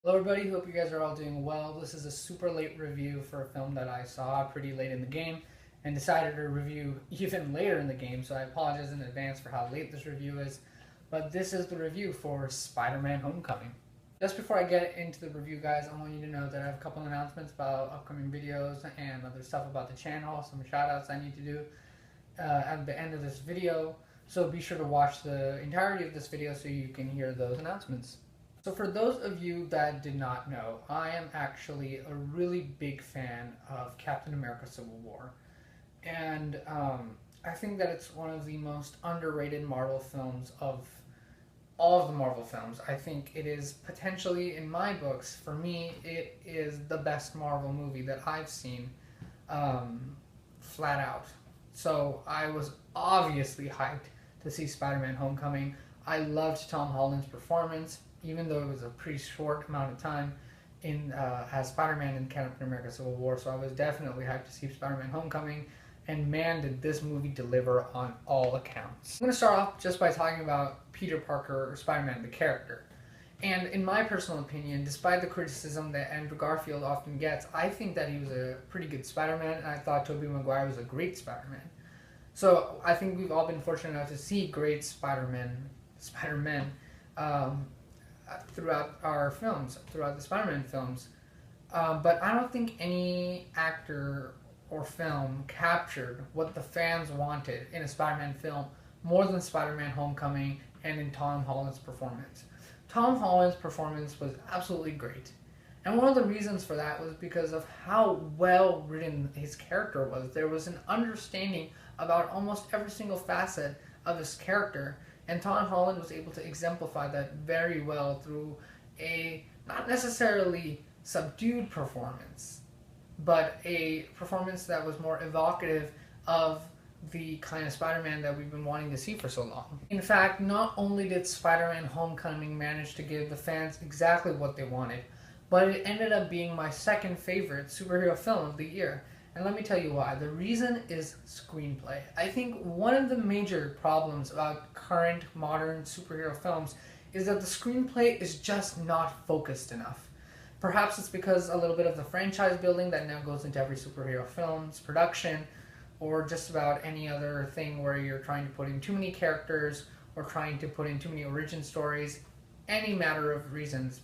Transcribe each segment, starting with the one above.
Hello everybody, hope you guys are all doing well. This is a super late review for a film that I saw pretty late in the game and decided to review even later in the game, so I apologize in advance for how late this review is. But this is the review for Spider-Man Homecoming. Just before I get into the review, guys, I want you to know that I have a couple of announcements about upcoming videos and other stuff about the channel, some shoutouts I need to do at the end of this video. So be sure to watch the entirety of this video so you can hear those announcements. So for those of you that did not know, I am actually a really big fan of Captain America Civil War. And I think that it's one of the most underrated Marvel films of all of the Marvel films. I think it is potentially, in my books, for me, it is the best Marvel movie that I've seen, flat out. So I was obviously hyped to see Spider-Man Homecoming. I loved Tom Holland's performance, even though it was a pretty short amount of time in as Spider-Man in Captain America Civil War. So I was definitely hyped to see Spider-Man Homecoming, and man, did this movie deliver on all accounts. I'm going to start off just by talking about Peter Parker, or Spider-Man, the character. And in my personal opinion, despite the criticism that Andrew Garfield often gets, I think that he was a pretty good Spider-Man, and I thought Tobey Maguire was a great Spider-Man. So I think we've all been fortunate enough to see great Spider-Men throughout our films, throughout the Spider-Man films. But I don't think any actor or film captured what the fans wanted in a Spider-Man film more than Spider-Man Homecoming and in Tom Holland's performance. Tom Holland's performance was absolutely great. And one of the reasons for that was because of how well written his character was. There was an understanding about almost every single facet of his character, and Tom Holland was able to exemplify that very well through a not necessarily subdued performance, but a performance that was more evocative of the kind of Spider-Man that we've been wanting to see for so long. In fact, not only did Spider-Man Homecoming manage to give the fans exactly what they wanted, but it ended up being my second favorite superhero film of the year. And let me tell you why. The reason is screenplay. I think one of the major problems about current modern superhero films is that the screenplay is just not focused enough. Perhaps it's because a little bit of the franchise building that now goes into every superhero film's production, or just about any other thing where you're trying to put in too many characters or trying to put in too many origin stories, any matter of reasons.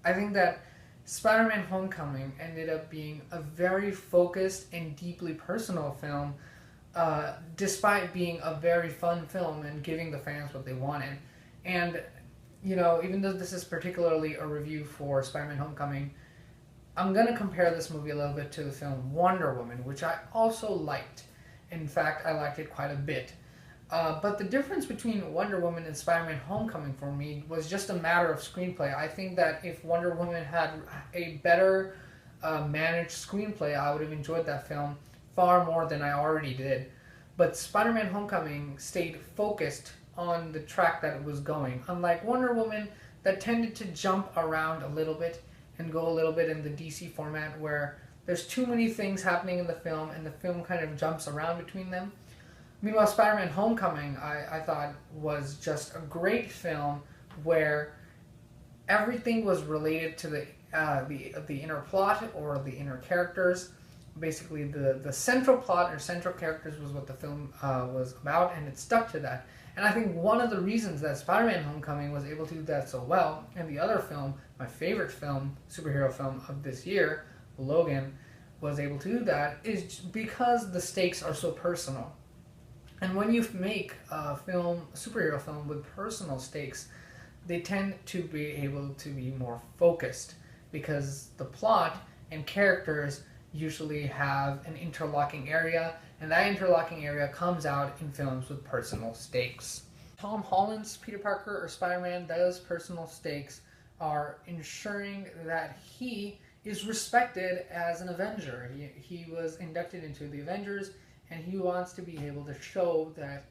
I think that Spider-Man Homecoming ended up being a very focused and deeply personal film, despite being a very fun film and giving the fans what they wanted. And, you know, even though this is particularly a review for Spider-Man Homecoming, I'm going to compare this movie a little bit to the film Wonder Woman, which I also liked. In fact, I liked it quite a bit. But the difference between Wonder Woman and Spider-Man Homecoming for me was just a matter of screenplay. I think that if Wonder Woman had a better managed screenplay, I would have enjoyed that film far more than I already did. But Spider-Man Homecoming stayed focused on the track that it was going. Unlike Wonder Woman, that tended to jump around a little bit and go a little bit in the DC format where there's too many things happening in the film and the film kind of jumps around between them. Meanwhile, Spider-Man Homecoming, I thought, was just a great film where everything was related to the inner plot or the inner characters. Basically, the central plot or central characters was what the film was about, and it stuck to that. And I think one of the reasons that Spider-Man Homecoming was able to do that so well, and the other film, my favorite film, superhero film of this year, Logan, was able to do that, is because the stakes are so personal. And when you make a superhero film with personal stakes, they tend to be able to be more focused because the plot and characters usually have an interlocking area, and that interlocking area comes out in films with personal stakes. Tom Holland's Peter Parker or Spider-Man, those personal stakes are ensuring that he is respected as an Avenger. He was inducted into the Avengers, and he wants to be able to show that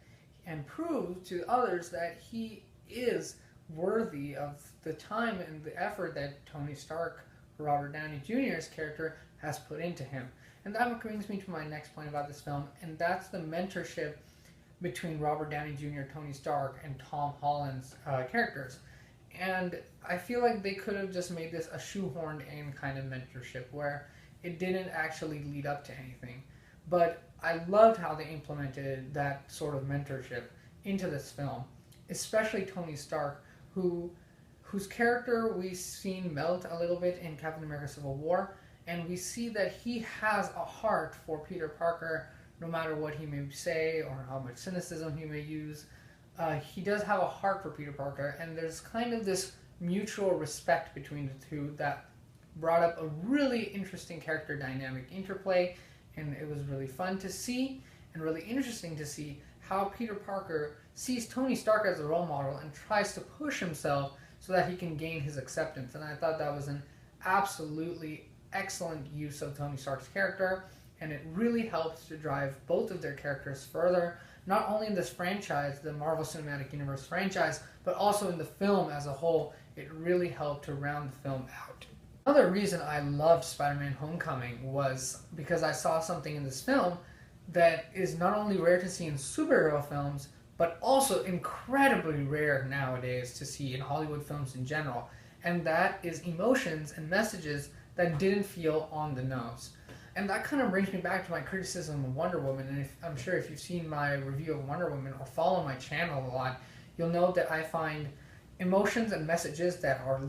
and prove to others that he is worthy of the time and the effort that Tony Stark, Robert Downey Jr.'s character, has put into him. And that brings me to my next point about this film, and that's the mentorship between Robert Downey Jr., Tony Stark, and Tom Holland's characters. And I feel like they could have just made this a shoehorned in kind of mentorship where it didn't actually lead up to anything. But I loved how they implemented that sort of mentorship into this film, especially Tony Stark, whose character we've seen melt a little bit in Captain America Civil War, and we see that he has a heart for Peter Parker, no matter what he may say or how much cynicism he may use. He does have a heart for Peter Parker, and there's kind of this mutual respect between the two that brought up a really interesting character dynamic interplay, and it was really fun to see and really interesting to see how Peter Parker sees Tony Stark as a role model and tries to push himself so that he can gain his acceptance. And I thought that was an absolutely excellent use of Tony Stark's character, and it really helps to drive both of their characters further, not only in this franchise, the Marvel Cinematic Universe franchise, but also in the film as a whole. It really helped to round the film out. Another reason I loved Spider-Man Homecoming was because I saw something in this film that is not only rare to see in superhero films, but also incredibly rare nowadays to see in Hollywood films in general, and that is emotions and messages that didn't feel on the nose. And that kind of brings me back to my criticism of Wonder Woman, and I'm sure if you've seen my review of Wonder Woman or follow my channel a lot, you'll know that I find emotions and messages that are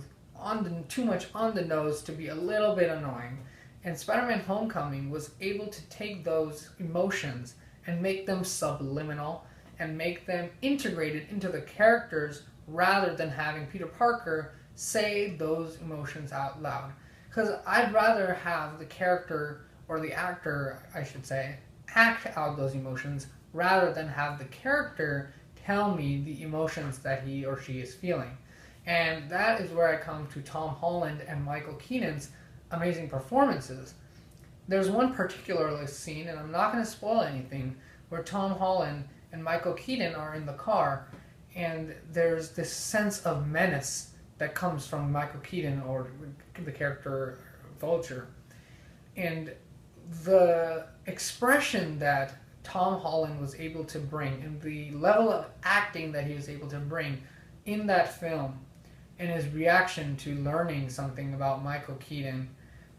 too much on the nose to be a little bit annoying. And Spider-Man Homecoming was able to take those emotions and make them subliminal and make them integrated into the characters rather than having Peter Parker say those emotions out loud. Because I'd rather have the character, or the actor, I should say, act out those emotions rather than have the character tell me the emotions that he or she is feeling. And that is where I come to Tom Holland and Michael Keaton's amazing performances. There's one particular scene, and I'm not going to spoil anything, where Tom Holland and Michael Keaton are in the car, and there's this sense of menace that comes from Michael Keaton, or the character Vulture. And the expression that Tom Holland was able to bring, and the level of acting that he was able to bring in that film, and his reaction to learning something about Michael Keaton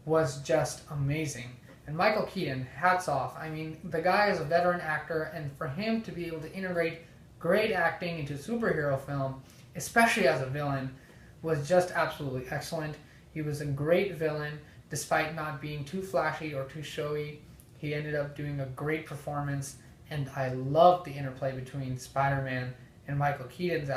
was just amazing. And Michael Keaton, hats off. I mean, the guy is a veteran actor, and for him to be able to integrate great acting into a superhero film, especially as a villain, was just absolutely excellent. He was a great villain, despite not being too flashy or too showy. He ended up doing a great performance, and I loved the interplay between Spider-Man and Michael Keaton's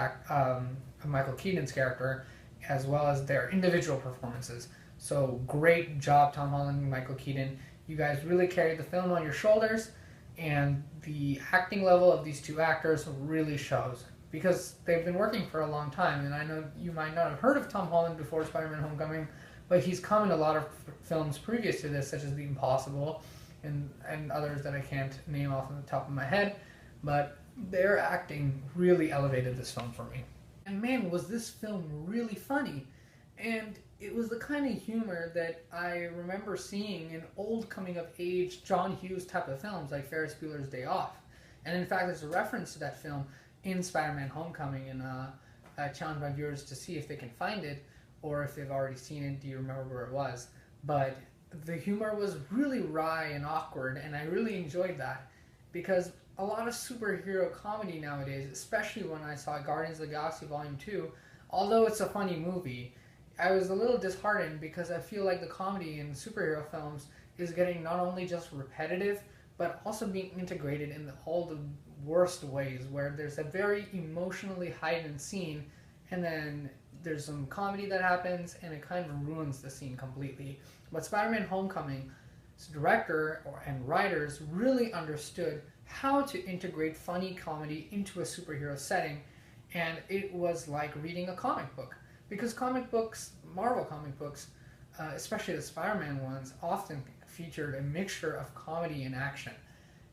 character, as well as their individual performances. So great job, Tom Holland and Michael Keaton. You guys really carried the film on your shoulders, and the acting level of these two actors really shows, because they've been working for a long time. And I know you might not have heard of Tom Holland before Spider-Man Homecoming, but he's come in a lot of films previous to this, such as The Impossible and others that I can't name off the top of my head, but their acting really elevated this film for me. And man, was this film really funny. And it was the kind of humor that I remember seeing in old coming-of-age John Hughes type of films like Ferris Bueller's Day Off. And in fact, there's a reference to that film in Spider-Man Homecoming, and I challenge my viewers to see if they can find it, or if they've already seen it, do you remember where it was? But the humor was really wry and awkward, and I really enjoyed that, because a lot of superhero comedy nowadays, especially when I saw Guardians of the Galaxy Volume 2, although it's a funny movie, I was a little disheartened because I feel like the comedy in superhero films is getting not only just repetitive, but also being integrated in all the worst ways, where there's a very emotionally heightened scene, and then there's some comedy that happens, and it kind of ruins the scene completely. But Spider-Man Homecoming's director and writers really understood how to integrate funny comedy into a superhero setting, and it was like reading a comic book. Because comic books, Marvel comic books, especially the Spider-Man ones, often featured a mixture of comedy and action.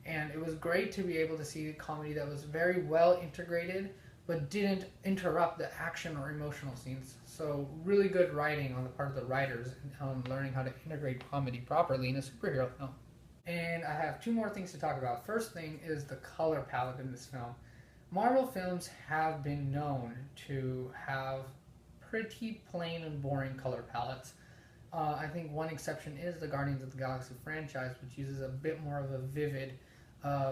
And it was great to be able to see a comedy that was very well integrated, but didn't interrupt the action or emotional scenes. So really good writing on the part of the writers on learning how to integrate comedy properly in a superhero film. And I have two more things to talk about. First thing is the color palette in this film. Marvel films have been known to have pretty plain and boring color palettes. I think one exception is the Guardians of the Galaxy franchise, which uses a bit more of a vivid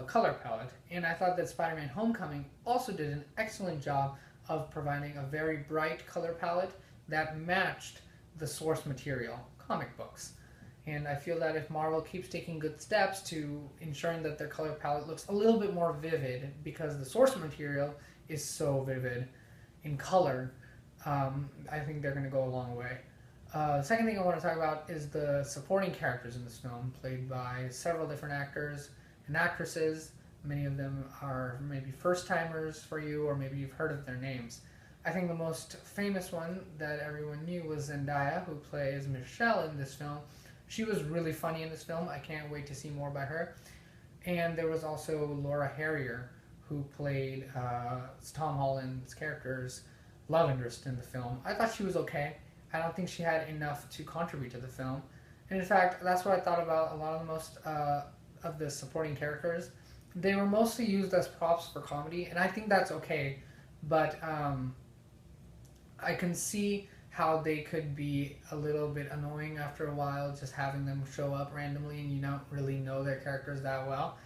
color palette. And I thought that Spider-Man Homecoming also did an excellent job of providing a very bright color palette that matched the source material, comic books. And I feel that if Marvel keeps taking good steps to ensuring that their color palette looks a little bit more vivid, because the source material is so vivid in color, I think they're going to go a long way. The second thing I want to talk about is the supporting characters in this film, played by several different actors and actresses. Many of them are maybe first-timers for you, or maybe you've heard of their names. I think the most famous one that everyone knew was Zendaya, who plays Michelle in this film. She was really funny in this film. I can't wait to see more by her. And there was also Laura Harrier, who played Tom Holland's character's love interest in the film. I thought she was okay. I don't think she had enough to contribute to the film. And in fact, that's what I thought about a lot of the most of the supporting characters. They were mostly used as props for comedy, and I think that's okay. But I can see how they could be a little bit annoying after a while, just having them show up randomly and you don't really know their characters that well.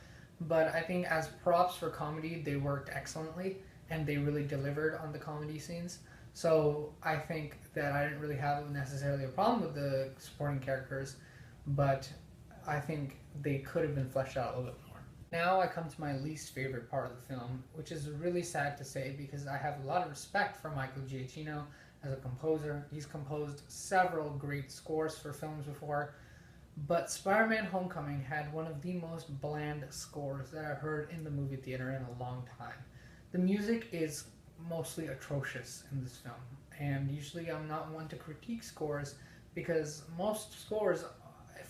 But I think as props for comedy, they worked excellently, and they really delivered on the comedy scenes. So I think that I didn't really have necessarily a problem with the supporting characters, but I think they could have been fleshed out a little bit more. Now I come to my least favorite part of the film, which is really sad to say because I have a lot of respect for Michael Giacchino as a composer. He's composed several great scores for films before, but Spider-Man Homecoming had one of the most bland scores that I've heard in the movie theater in a long time. The music is mostly atrocious in this film, and usually I'm not one to critique scores because most scores,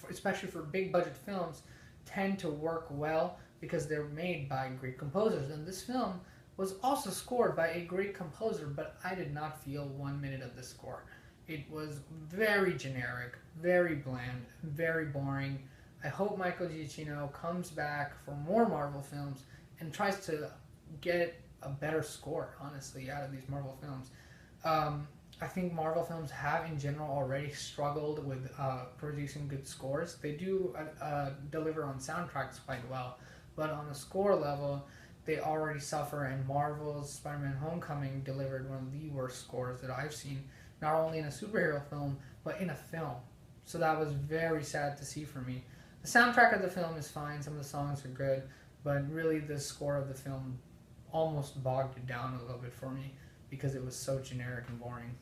especially for big budget films, tend to work well because they're made by great composers, and this film was also scored by a great composer, but I did not feel 1 minute of the score. It was very generic, very bland, very boring. I hope Michael Giacchino comes back for more Marvel films and tries to get a better score, honestly, out of these Marvel films. I think Marvel films have, in general, already struggled with producing good scores. They do deliver on soundtracks quite well, but on a score level, they already suffer, and Marvel's Spider-Man Homecoming delivered one of the worst scores that I've seen, not only in a superhero film, but in a film. So that was very sad to see for me. The soundtrack of the film is fine, some of the songs are good, but really the score of the film almost bogged it down a little bit for me because it was so generic and boring.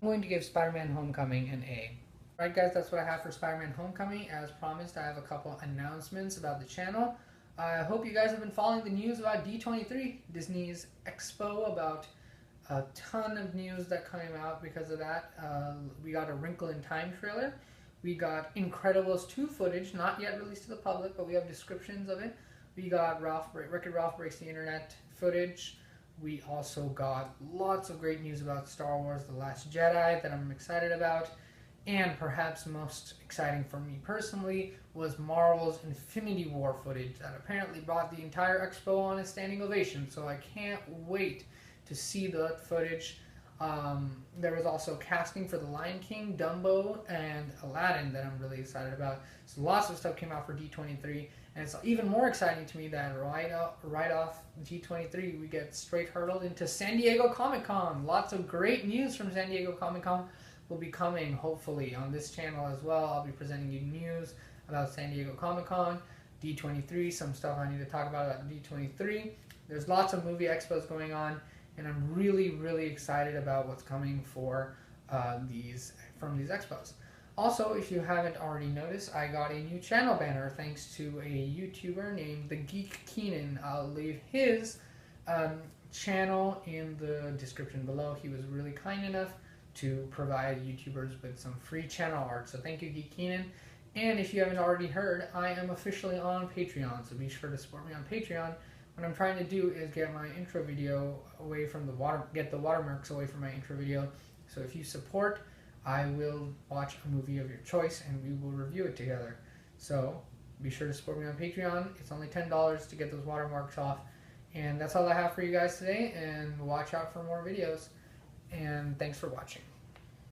I'm going to give Spider-Man Homecoming an A. Alright guys, that's what I have for Spider-Man Homecoming. As promised, I have a couple announcements about the channel. I hope you guys have been following the news about D23, Disney's expo, about a ton of news that came out because of that. We got a Wrinkle in Time trailer. We got Incredibles 2 footage, not yet released to the public, but we have descriptions of it. We got Wreck-It Ralph Breaks the Internet footage. We also got lots of great news about Star Wars The Last Jedi that I'm excited about. And perhaps most exciting for me personally was Marvel's Infinity War footage that apparently brought the entire expo on a standing ovation. So I can't wait to see that footage. There was also casting for The Lion King, Dumbo, and Aladdin that I'm really excited about. So lots of stuff came out for D23, and it's even more exciting to me that right off D23 we get straight hurtled into San Diego Comic-Con. Lots of great news from San Diego Comic-Con will be coming hopefully on this channel as well. I'll be presenting you news about San Diego Comic-Con, D23, some stuff I need to talk about D23. There's lots of movie expos going on, and I'm really, really excited about what's coming for these expos. Also, if you haven't already noticed, I got a new channel banner thanks to a YouTuber named the GEEK Keenan. I'll leave his channel in the description below. He was really kind enough to provide YouTubers with some free channel art. So thank you, GEEK Keenan. And if you haven't already heard, I am officially on Patreon, so be sure to support me on Patreon. What I'm trying to do is get my intro video away from get the watermarks away from my intro video. So if you support, I will watch a movie of your choice and we will review it together. So be sure to support me on Patreon. It's only $10 to get those watermarks off. And that's all I have for you guys today, and watch out for more videos. And thanks for watching.